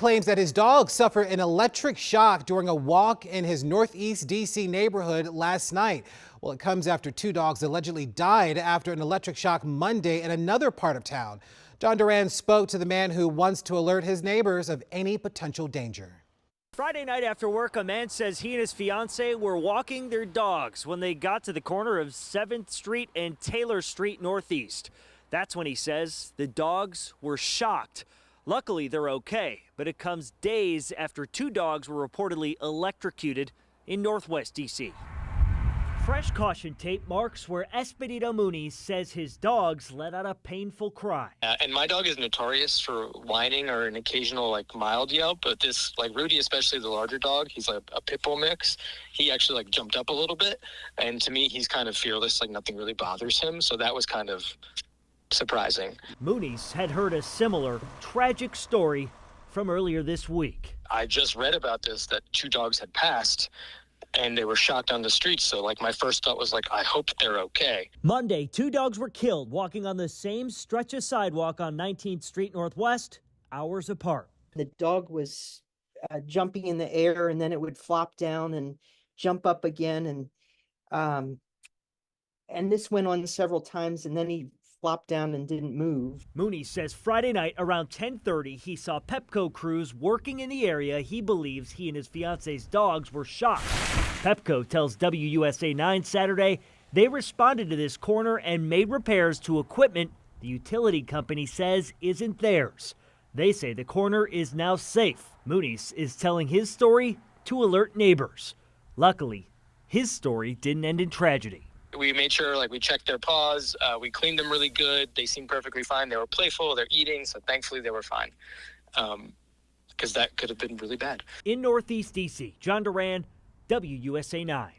claims that his dog suffered an electric shock during a walk in his Northeast D.C. neighborhood last night. Well, it comes after two dogs allegedly died after an electric shock Monday in another part of town. John Duran spoke to the man who wants to alert his neighbors of any potential danger. Friday night after work, a man says he and his fiance were walking their dogs when they got to the corner of 7th Street and Taylor Street Northeast. That's when he says the dogs were shocked. Luckily, they're okay, but it comes days after two dogs were reportedly electrocuted in Northwest D.C. Fresh caution tape marks where Espedito Muniz says his dogs let out a painful cry. And my dog is notorious for whining or an occasional mild yelp, but this Rudy, especially the larger dog, he's a pit bull mix. He actually jumped up a little bit, and to me he's kind of fearless, nothing really bothers him, so that was kind of surprising. Muniz had heard a similar tragic story from earlier this week. I just read about this, that two dogs had passed and they were shocked on the street. So my first thought was I hope they're okay. Monday, two dogs were killed walking on the same stretch of sidewalk on 19th Street Northwest, hours apart. The dog was jumping in the air, and then it would flop down and jump up again. And this went on several times, and then he flopped down and didn't move. Muniz says Friday night around 10:30, he saw Pepco crews working in the area. He believes he and his fiance's dogs were shocked. Pepco tells WUSA 9 Saturday they responded to this corner and made repairs to equipment the utility company says isn't theirs. They say the corner is now safe. Muniz is telling his story to alert neighbors. Luckily, his story didn't end in tragedy. We made sure we checked their paws, we cleaned them really good. They seemed perfectly fine. They were playful, they're eating, so thankfully they were fine. Because that could have been really bad. In Northeast D.C., John Duran, WUSA 9.